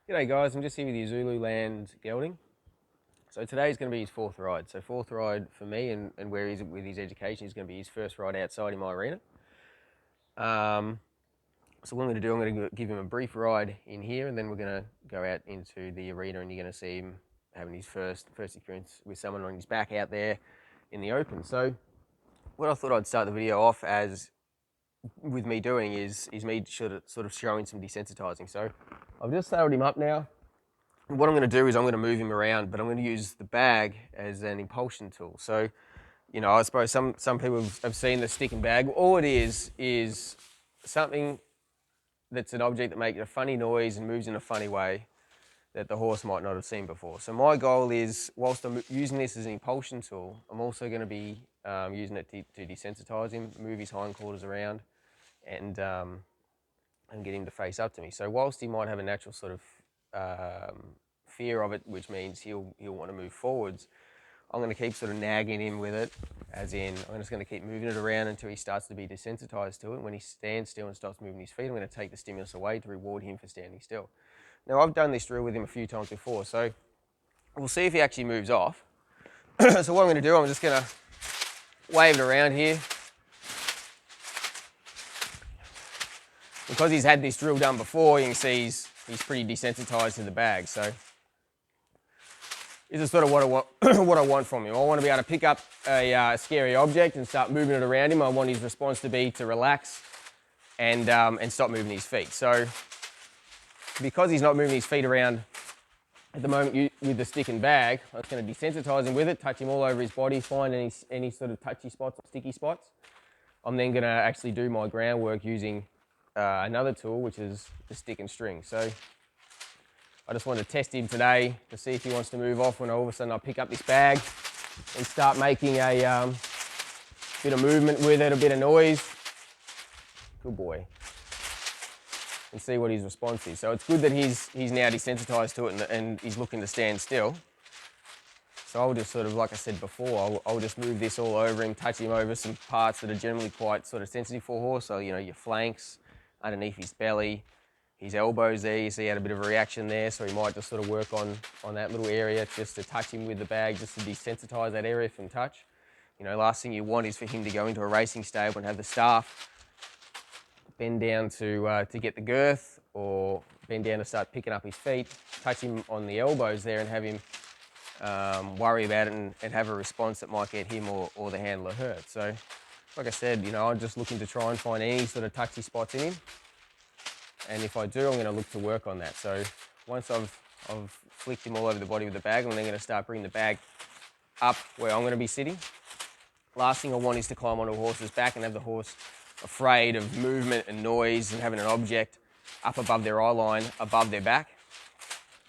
G'day guys, I'm just here with your Zululand gelding. So today's going to be his fourth ride. So fourth ride for me and where he's with his education is going to be his first ride outside in my arena. So what I'm going to do, I'm going to give him a brief ride in here and then we're going to go out into the arena and you're going to see him having his first experience with someone on his back out there in the open. So what I thought I'd start the video off as with me doing is me sort of showing some desensitising. So I've just saddled him up now. What I'm going to do is I'm going to move him around, but I'm going to use the bag as an impulsion tool. So, you know, I suppose some people have seen the stick and bag. All it is something that's an object that makes a funny noise and moves in a funny way that the horse might not have seen before. So my goal is, whilst I'm using this as an impulsion tool, I'm also going to be using it to desensitise him, move his hindquarters around, and get him to face up to me. So whilst he might have a natural sort of fear of it, which means he'll want to move forwards, I'm going to keep sort of nagging him with it, as in I'm just going to keep moving it around until he starts to be desensitised to it. When he stands still and starts moving his feet, I'm going to take the stimulus away to reward him for standing still. Now I've done this drill with him a few times before, so we'll see if he actually moves off. So what I'm going to do, I'm just going to wave it around here. Because he's had this drill done before, you can see he's pretty desensitised to the bag. So this is sort of what I want, what I want from him. I want to be able to pick up a scary object and start moving it around him. I want his response to be to relax and stop moving his feet. So because he's not moving his feet around at the moment with the stick and bag, I'm just going to desensitise him with it, touch him all over his body, find any sort of touchy spots or sticky spots. I'm then going to actually do my groundwork using another tool, which is the stick and string. So I just want to test him today to see if he wants to move off when all of a sudden I pick up this bag and start making a bit of movement with it, a bit of noise. Good boy. And see what his response is. So it's good that he's now desensitised to it and he's looking to stand still. So I'll just sort of, like I said before, I'll just move this all over him, touch him over some parts that are generally quite sort of sensitive for a horse. So, you know, your flanks, underneath his belly, his elbows there, you see he had a bit of a reaction there, so he might just sort of work on that little area just to touch him with the bag, just to desensitise that area from touch. You know, last thing you want is for him to go into a racing stable and have the staff bend down to get the girth, or bend down to start picking up his feet, touch him on the elbows there and have him worry about it and have a response that might get him or the handler hurt. So, like I said, you know, I'm just looking to try and find any sort of touchy spots in him. And if I do, I'm going to look to work on that. So once I've flicked him all over the body with the bag, I'm then going to start bringing the bag up where I'm going to be sitting. Last thing I want is to climb onto a horse's back and have the horse afraid of movement and noise and having an object up above their eye line, above their back.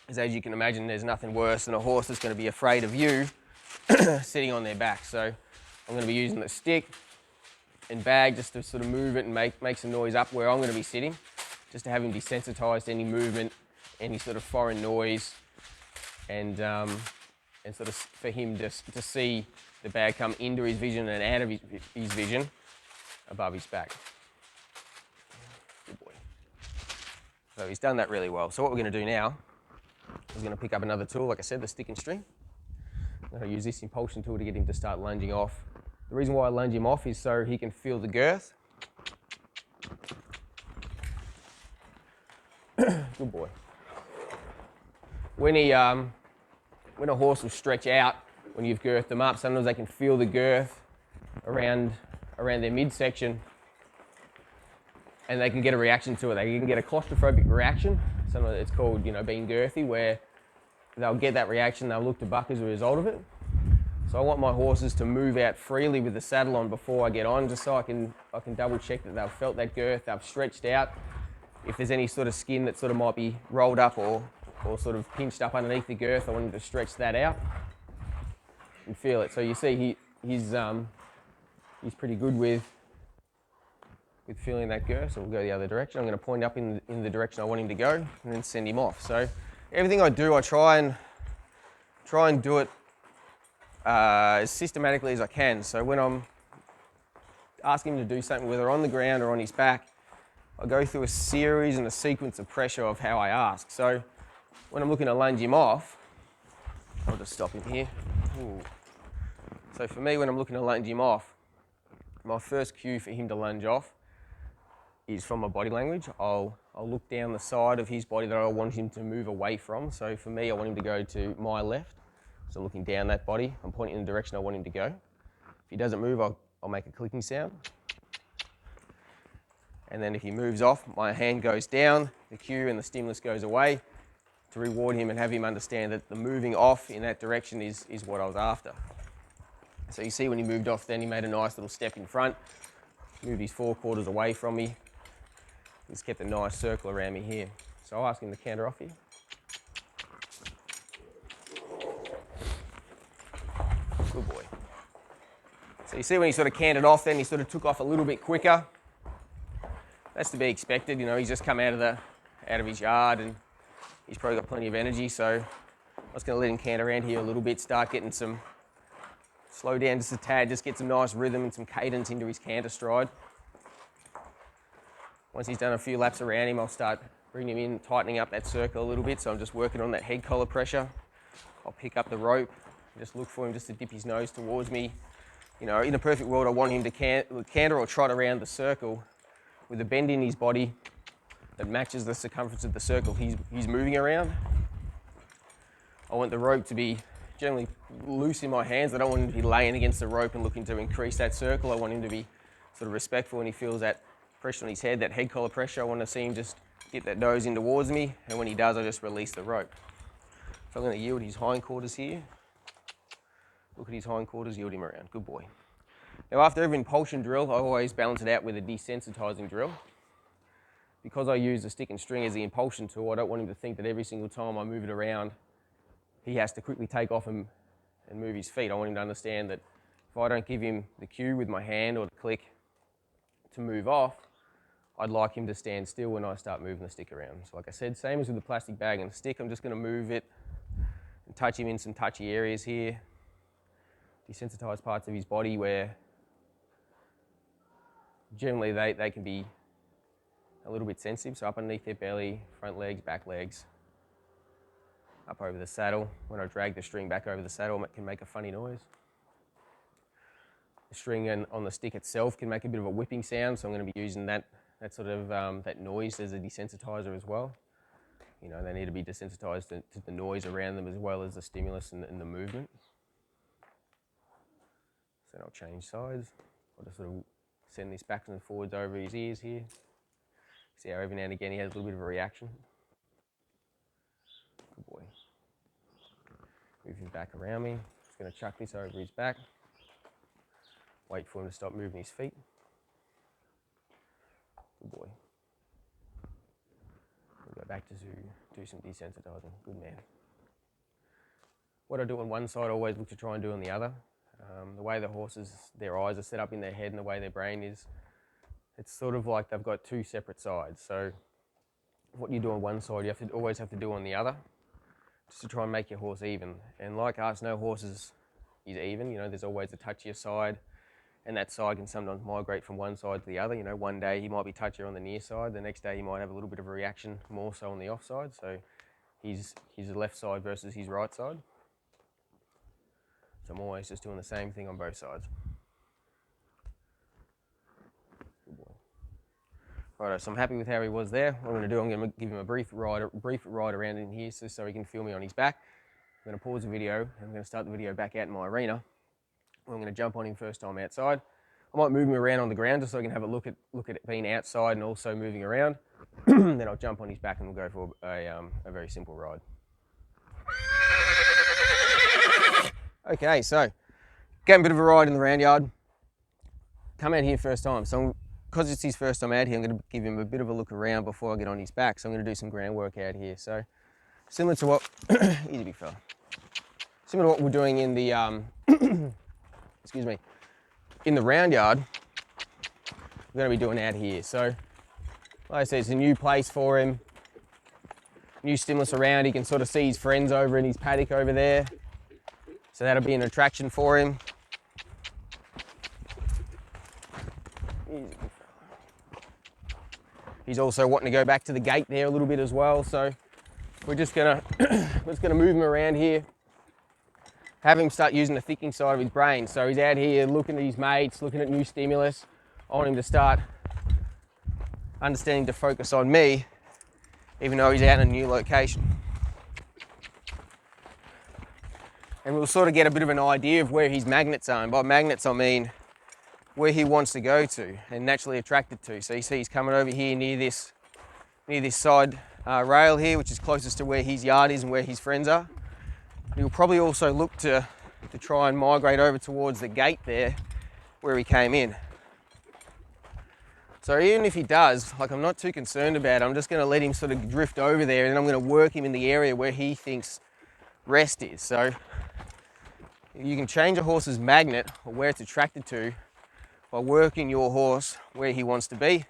As you can imagine, there's nothing worse than a horse that's going to be afraid of you sitting on their back. So I'm going to be using the stick and bag just to sort of move it and make some noise up where I'm going to be sitting, just to have him desensitised to any movement, any sort of foreign noise, and sort of for him just to see the bag come into his vision and out of his vision above his back. Good boy. So he's done that really well. So what we're going to do now is going to pick up another tool, like I said, the stick and string. I'm going to use this impulsion tool to get him to start lunging off. The reason why I lunge him off is so he can feel the girth. Good boy. When a horse will stretch out when you've girthed them up, sometimes they can feel the girth around their midsection, and they can get a reaction to it. They can get a claustrophobic reaction. Sometimes it's called, you know, being girthy, where they'll get that reaction, they'll look to buck as a result of it. So I want my horses to move out freely with the saddle on before I get on, just so I can double check that they've felt that girth, they've stretched out. If there's any sort of skin that sort of might be rolled up or sort of pinched up underneath the girth, I want him to stretch that out and feel it. So you see he's pretty good with feeling that girth. So we'll go the other direction. I'm going to point up in the direction I want him to go and then send him off. So everything I do, I try and do it as systematically as I can. So when I'm asking him to do something, whether on the ground or on his back, I go through a series and a sequence of pressure of how I ask. So when I'm looking to lunge him off, I'll just stop him here. Ooh. So for me, when I'm looking to lunge him off, my first cue for him to lunge off is from my body language. I'll look down the side of his body that I want him to move away from. So for me, I want him to go to my left. So I'm looking down that body. I'm pointing in the direction I want him to go. If he doesn't move, I'll make a clicking sound. And then if he moves off, my hand goes down, the cue and the stimulus goes away to reward him and have him understand that the moving off in that direction is what I was after. So you see when he moved off then, he made a nice little step in front, moved his forequarters away from me. He's kept a nice circle around me here. So I'll ask him to canter off here. Good boy. So you see when he sort of cantered off then, he sort of took off a little bit quicker. That's to be expected, you know, he's just come out of his yard and he's probably got plenty of energy, so I'm just going to let him canter around here a little bit, start getting some, slow down just a tad, just get some nice rhythm and some cadence into his canter stride. Once he's done a few laps around him, I'll start bringing him in, tightening up that circle a little bit, so I'm just working on that head collar pressure. I'll pick up the rope, just look for him just to dip his nose towards me. You know, in a perfect world, I want him to canter or trot around the circle with a bend in his body that matches the circumference of the circle he's moving around. I want the rope to be generally loose in my hands. I don't want him to be laying against the rope and looking to increase that circle. I want him to be sort of respectful when he feels that pressure on his head, that head collar pressure. I want to see him just dip that nose in towards me, and when he does, I just release the rope. So I'm going to yield his hindquarters here. Look at his hindquarters, yield him around. Good boy. Now after every impulsion drill, I always balance it out with a desensitising drill. Because I use the stick and string as the impulsion tool, I don't want him to think that every single time I move it around, he has to quickly take off and move his feet. I want him to understand that if I don't give him the cue with my hand or the click to move off, I'd like him to stand still when I start moving the stick around. So like I said, same as with the plastic bag and the stick, I'm just going to move it and touch him in some touchy areas here. Desensitise parts of his body where generally they can be a little bit sensitive, so up underneath their belly, front legs, back legs, up over the saddle. When I drag the string back over the saddle, it can make a funny noise. The string on the stick itself can make a bit of a whipping sound, so I'm going to be using that sort of that noise as a desensitizer as well. You know, they need to be desensitised to the noise around them as well as the stimulus and the movement. So then I'll change sides. I'll just sort of send this backwards and forwards over his ears here. See how every now and again he has a little bit of a reaction. Good boy. Move him back around me. Just going to chuck this over his back. Wait for him to stop moving his feet. Good boy. We'll go back to do some desensitising. Good man. What I do on one side, I always look to try and do on the other. The way the horses, their eyes are set up in their head and the way their brain is, it's sort of like they've got two separate sides. So what you do on one side, you always have to do on the other, just to try and make your horse even. And like us, no horse is even. You know, there's always a touchier side, and that side can sometimes migrate from one side to the other. You know, one day he might be touchier on the near side, the next day he might have a little bit of a reaction more so on the off side. So his left side versus his right side. So I'm always just doing the same thing on both sides. Good boy. Righto, so I'm happy with how he was there. What I'm going to do, I'm going to give him a brief ride around in here so he can feel me on his back. I'm going to pause the video and I'm going to start the video back out in my arena. I'm going to jump on him first time outside. I might move him around on the ground just so I can have a look at it being outside and also moving around. Then I'll jump on his back and we'll go for a very simple ride. Okay, so getting a bit of a ride in the round yard. Come out here first time. So because it's his first time out here, I'm going to give him a bit of a look around before I get on his back. So I'm going to do some groundwork out here. So similar to what, easy big fella. Similar to what we're doing in the, excuse me, in the round yard, we're going to be doing out here. So like I said, it's a new place for him. New stimulus around. He can sort of see his friends over in his paddock over there. So that'll be an attraction for him. He's also wanting to go back to the gate there a little bit as well. So we're just gonna move him around here, have him start using the thinking side of his brain. So he's out here looking at his mates, looking at new stimulus. I want him to start understanding to focus on me, even though he's out in a new location. And we'll sort of get a bit of an idea of where his magnets are. And by magnets, I mean where he wants to go to and naturally attracted to. So you see he's coming over here near this side rail here, which is closest to where his yard is and where his friends are. He'll probably also look to try and migrate over towards the gate there where he came in. So even if he does, like, I'm not too concerned about it. I'm just going to let him sort of drift over there, and then I'm going to work him in the area where he thinks rest is. So you can change a horse's magnet or where it's attracted to by working your horse where he wants to be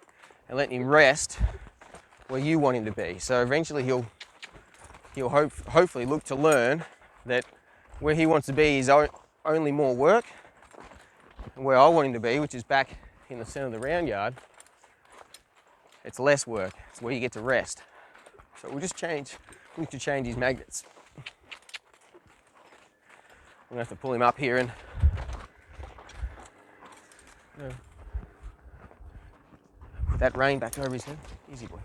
and letting him rest where you want him to be. So eventually he'll hopefully look to learn that where he wants to be is only more work, and where I want him to be, which is back in the center of the round yard, it's less work. It's where you get to rest. So we'll just need to change his magnets. I'm gonna have to pull him up here and put that rein back over his head. Easy boy.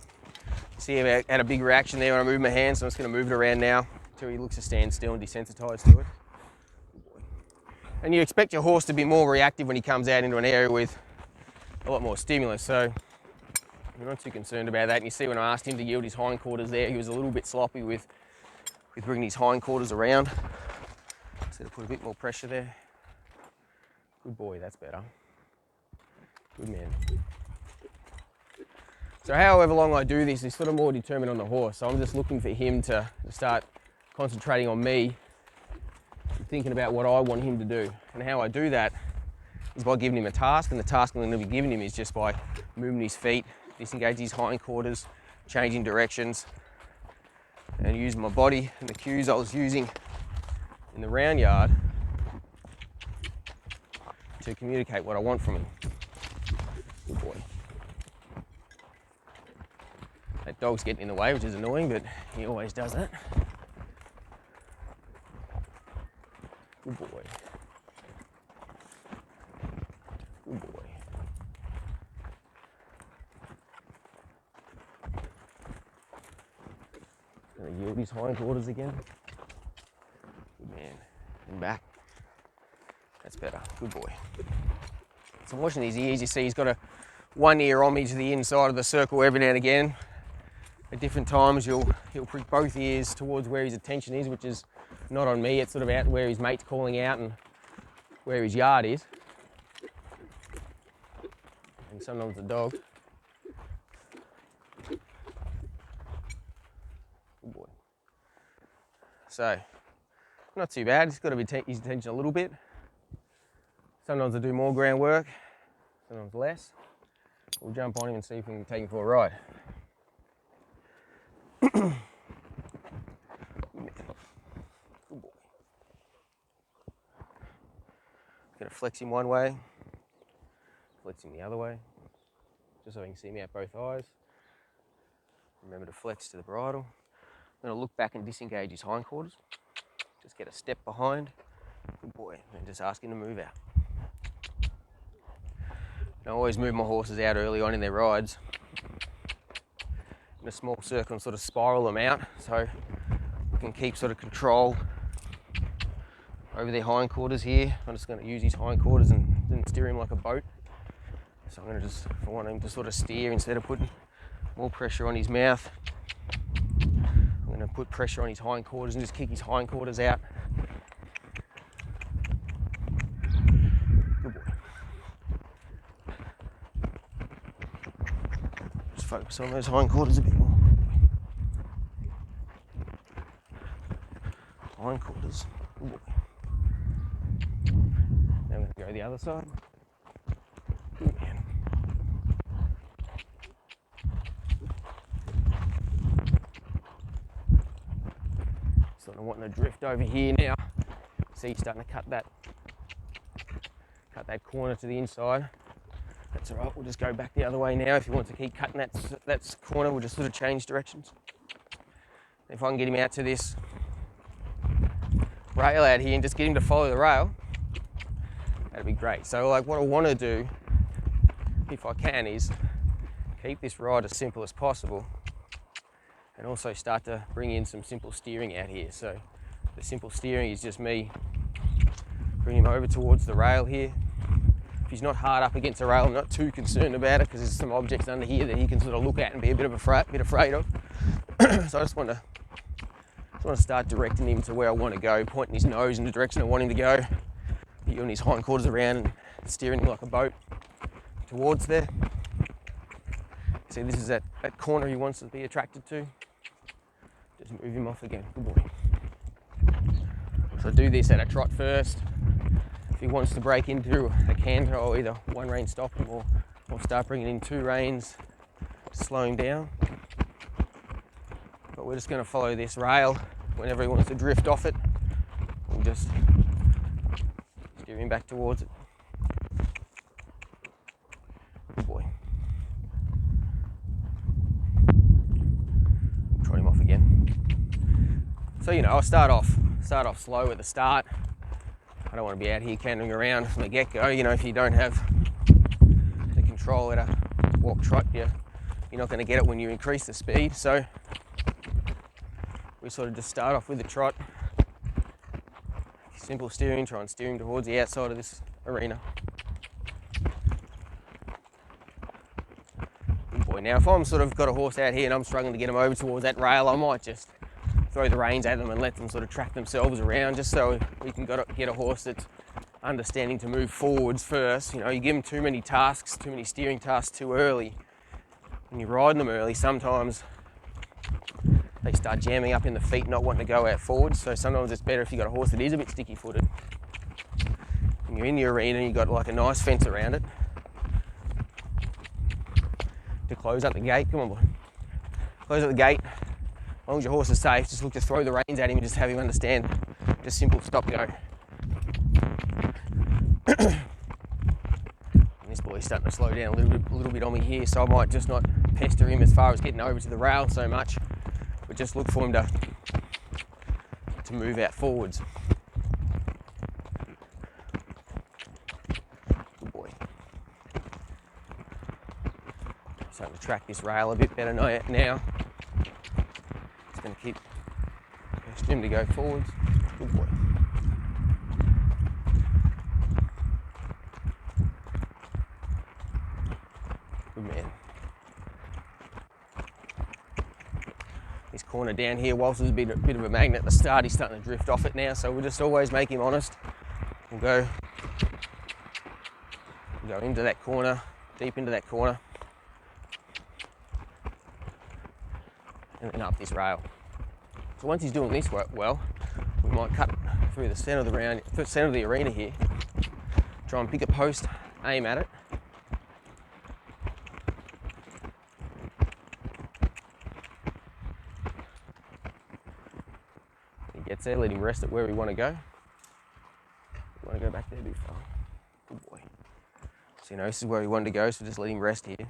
See, I had a big reaction there when I moved my hand, so I'm just gonna move it around now until he looks to stand still and desensitize to it. And you expect your horse to be more reactive when he comes out into an area with a lot more stimulus. So I'm not too concerned about that. And you see when I asked him to yield his hindquarters there, he was a little bit sloppy with bringing his hindquarters around. So to put a bit more pressure there. Good boy, that's better. Good man. So however long I do this is sort of more determined on the horse. So I'm just looking for him to start concentrating on me, thinking about what I want him to do. And how I do that is by giving him a task, and the task I'm going to be giving him is just by moving his feet, disengaging his hindquarters, changing directions, and using my body and the cues I was using in the round yard to communicate what I want from him. Good boy. That dog's getting in the way, which is annoying, but he always does that. Good boy. Good boy. Gonna yield his hindquarters again. Good man. And back. That's better. Good boy. So I'm watching his ears. You see he's got one ear on me to the inside of the circle every now and again. At different times he'll prick both ears towards where his attention is, which is not on me. It's sort of out where his mate's calling out and where his yard is. And sometimes the dog. Good boy. So, not too bad. He's got to be his attention a little bit. Sometimes I do more ground work, sometimes less. We'll jump on him and see if we can take him for a ride. Good boy. Gonna flex him one way, flex him the other way, just so he can see me out both eyes. Remember to flex to the bridle. I'm gonna look back and disengage his hindquarters. Just get a step behind. Good boy, and just ask him to move out. I always move my horses out early on in their rides in a small circle and sort of spiral them out so we can keep sort of control over their hindquarters here. I'm just going to use his hindquarters and steer him like a boat. So I'm going to I want him to sort of steer instead of putting more pressure on his mouth. I'm going to put pressure on his hindquarters and just kick his hindquarters out. Good boy. Just focus on those hindquarters a bit more. Hindquarters. Good boy. Now I'm going to go the other side. Good man. Sort of wanting to drift over here now. See, he's starting to cut that corner to the inside. That's all right. We'll just go back the other way now. If you want to keep cutting that corner, we'll just sort of change directions. If I can get him out to this rail out here and just get him to follow the rail, that'd be great. So like what I want to do, if I can, is keep this ride as simple as possible and also start to bring in some simple steering out here. So the simple steering is just me bringing him over towards the rail here. If he's not hard up against the rail, I'm not too concerned about it because there's some objects under here that he can sort of look at and be a bit afraid of. So I just want to start directing him to where I want to go, pointing his nose in the direction I want him to go, putting his hindquarters around and steering him like a boat towards there. See, this is that corner he wants to be attracted to. Just move him off again. Good boy. So do this at a trot first. If he wants to break into a canter, I'll either one rein stop him or start bringing in two reins, slow him down. But we're just going to follow this rail. Whenever he wants to drift off it, we'll just steer him back towards it. Good boy. Trot him off again. So I'll start off slow at the start. I don't want to be out here cantering around from the get-go. If you don't have the control at a walk trot, you're not going to get it when you increase the speed. So we sort of just start off with the trot. Simple steering, try and steer him towards the outside of this arena. Good boy. Now if I'm sort of got a horse out here and I'm struggling to get him over towards that rail, I might just throw the reins at them and let them sort of track themselves around, just so we can get a horse that's understanding to move forwards first. You give them too many tasks, too many steering tasks too early. When you're riding them early, sometimes they start jamming up in the feet, not wanting to go out forwards. So sometimes it's better if you've got a horse that is a bit sticky-footed. When you're in the arena and you've got like a nice fence around it, to close up the gate, come on boy, close up the gate. As long as your horse is safe, just look to throw the reins at him and just have him understand. Just simple stop go. And this boy's starting to slow down a little bit on me here, so I might just not pester him as far as getting over to the rail so much, but just look for him to move out forwards. Good boy. Starting to track this rail a bit better now. Going to keep him to go forwards. Good boy. Good man. This corner down here, whilst it's a bit of a magnet at the start, he's starting to drift off it now, so we'll just always make him honest. We'll go into that corner, deep into that corner, and then up this rail. So once he's doing this work well, we might cut through the centre of the arena here, try and pick a post, aim at it. He gets there, let him rest at where we want to go. We want to go back there a bit far. Good boy. So this is where we wanted to go, so just let him rest here.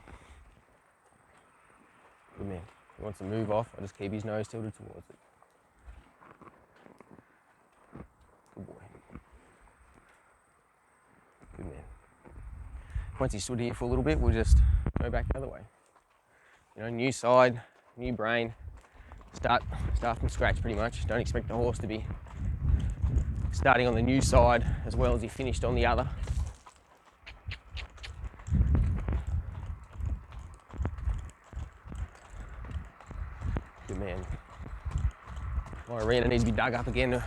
Good man. He wants to move off, I just keep his nose tilted towards it. Good boy. Good man. Once he's stood here for a little bit, we'll just go back the other way. New side, new brain. Start from scratch pretty much. Don't expect the horse to be starting on the new side as well as he finished on the other. Good man. My arena needs to be dug up again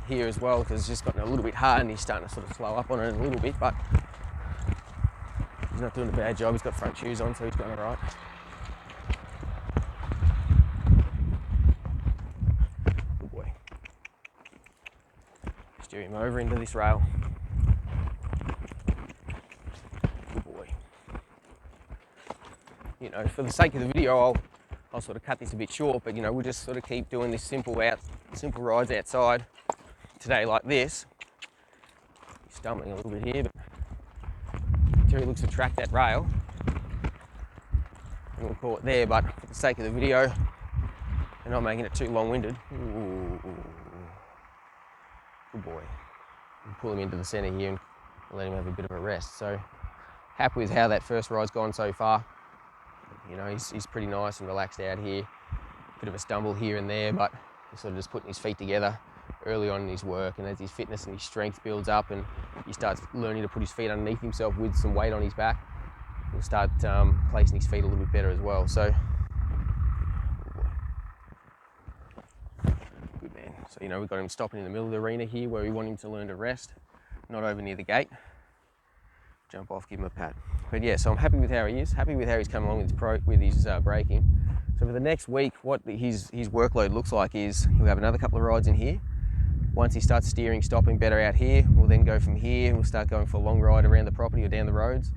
here as well because it's just gotten a little bit hard and he's starting to sort of slow up on it a little bit, but he's not doing a bad job. He's got front shoes on, so he's going all right. Good boy. Steer him over into this rail. Good boy. For the sake of the video, I'll sort of cut this a bit short, but we'll just sort of keep doing this simple rides outside today like this. He's stumbling a little bit here, but until he looks to track that rail, and we'll call it there. But for the sake of the video, and not making it too long-winded. Good boy. We'll pull him into the centre here and let him have a bit of a rest. So happy with how that first ride's gone so far. You know, he's pretty nice and relaxed out here. Bit of a stumble here and there, but he's sort of just putting his feet together early on in his work, and as his fitness and his strength builds up and he starts learning to put his feet underneath himself with some weight on his back, he'll start placing his feet a little bit better as well. So good man. So, you know, we've got him stopping in the middle of the arena here where we want him to learn to rest, not over near the gate. Jump off, give him a pat. But yeah, so I'm happy with how he is, happy with how he's come along with his braking. So for the next week, what his workload looks like is he'll have another couple of rides in here. Once he starts steering, stopping better out here, we'll then go from here, we'll start going for a long ride around the property or down the roads,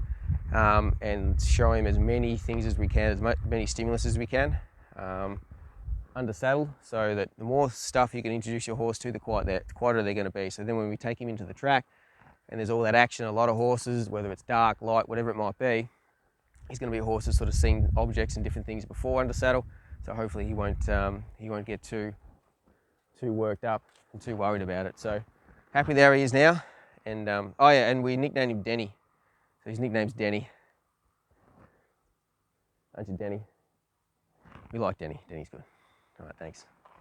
and show him as many things as we can, as many stimulus as we can, under saddle, so that the more stuff you can introduce your horse to, the quieter they're going to be. So then when we take him into the track, and there's all that action, a lot of horses, whether it's dark, light, whatever it might be, he's going to be a horse that's sort of seen objects and different things before under saddle. So hopefully he won't get too worked up and too worried about it. So happy there he is now. And oh yeah, and we nicknamed him Denny. So his nickname's Denny. Aren't you, Denny? We like Denny. Denny's good. All right, thanks.